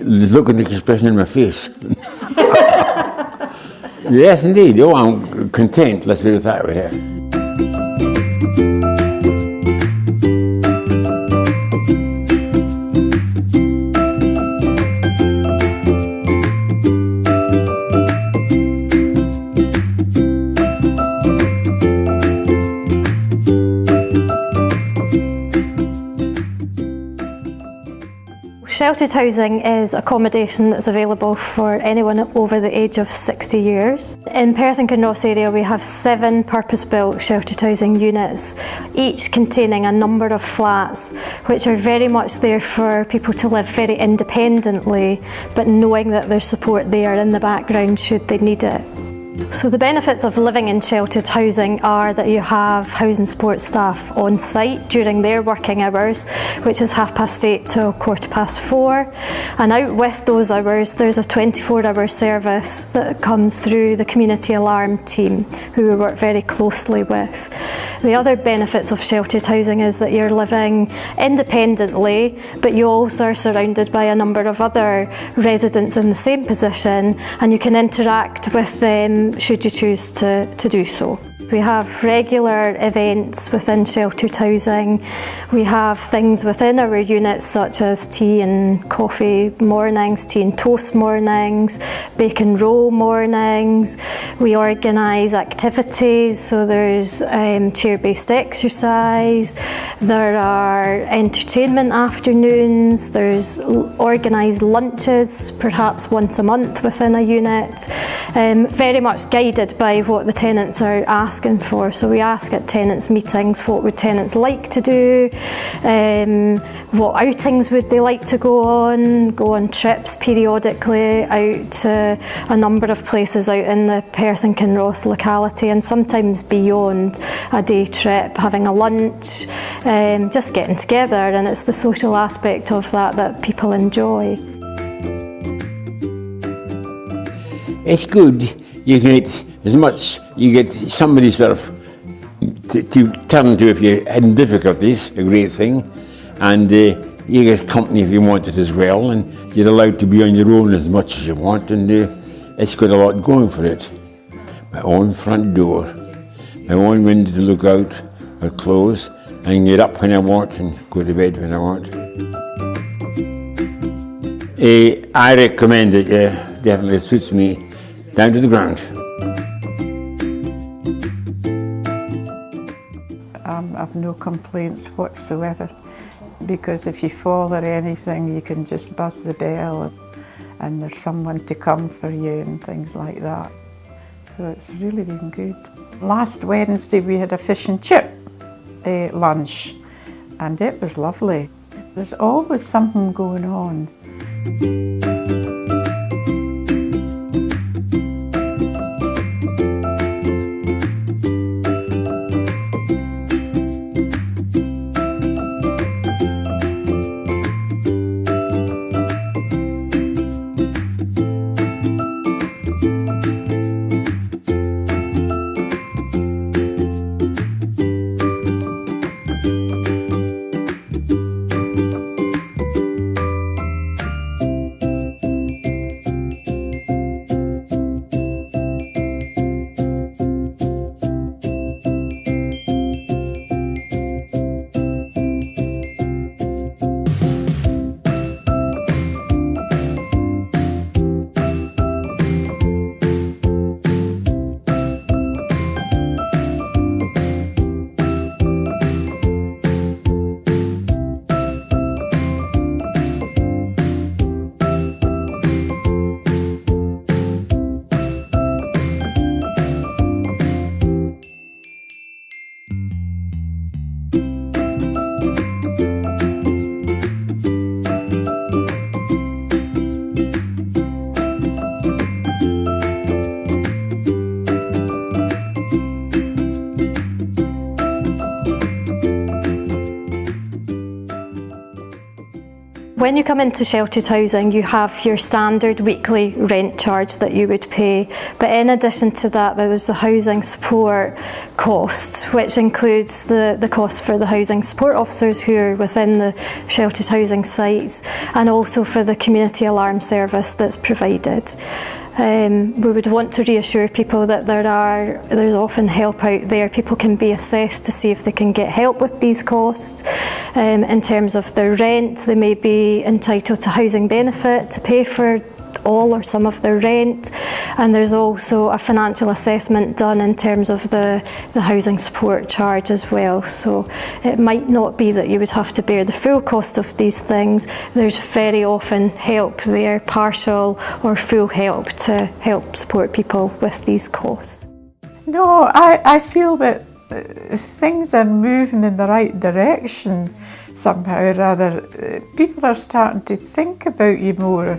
look at the expression in my face. Yes, indeed. Oh, I'm content, let's put it that way. Sheltered housing is accommodation that's available for anyone over the age of 60 years. In Perth and Kinross area we have 7 purpose-built sheltered housing units, each containing a number of flats which are very much there for people to live very independently, but knowing that there's support there in the background should they need it. So the benefits of living in sheltered housing are that you have housing support staff on site during their working hours, which is 8:30 to 4:15, and out with those hours there's a 24-hour service that comes through the community alarm team, who we work very closely with. The other benefits of sheltered housing is that you're living independently, but you also are surrounded by a number of other residents in the same position, and you can interact with them should you choose to do so. We have regular events within sheltered housing. We have things within our units such as tea and coffee mornings, tea and toast mornings, bacon roll mornings. We organise activities, so there's chair-based exercise, there are entertainment afternoons, there's organised lunches, perhaps once a month within a unit, very much guided by what the tenants are asking for. So we ask at tenants meetings what would tenants like to do, what outings would they like to go on trips periodically out to a number of places out in the Perth and Kinross locality, and sometimes beyond a day trip, having a lunch, just getting together, and it's the social aspect of that people enjoy. It's good. You can get as much, you get somebody sort of to turn to if you're in difficulties, a great thing, and you get company if you want it as well, and you're allowed to be on your own as much as you want, and it's got a lot going for it. My own front door, my own window to look out or close, I can get up when I want and go to bed when I want. I recommend it, definitely suits me down to the ground. I've no complaints whatsoever, because if you fall or anything you can just buzz the bell and there's someone to come for you and things like that. So it's really been good. Last Wednesday we had a fish and chip lunch, and it was lovely. There's always something going on. come into sheltered housing, you have your standard weekly rent charge that you would pay, but in addition to that, there's the housing support costs, which includes the cost for the housing support officers who are within the sheltered housing sites, and also for the community alarm service that's provided. We would want to reassure people that there's often help out there. People can be assessed to see if they can get help with these costs. In terms of their rent, they may be entitled to housing benefit to pay for all or some of their rent, and there's also a financial assessment done in terms of the housing support charge as well. So it might not be that you would have to bear the full cost of these things. There's very often help there, partial or full help, to help support people with these costs. No, I feel that things are moving in the right direction somehow or other. People are starting to think about you more.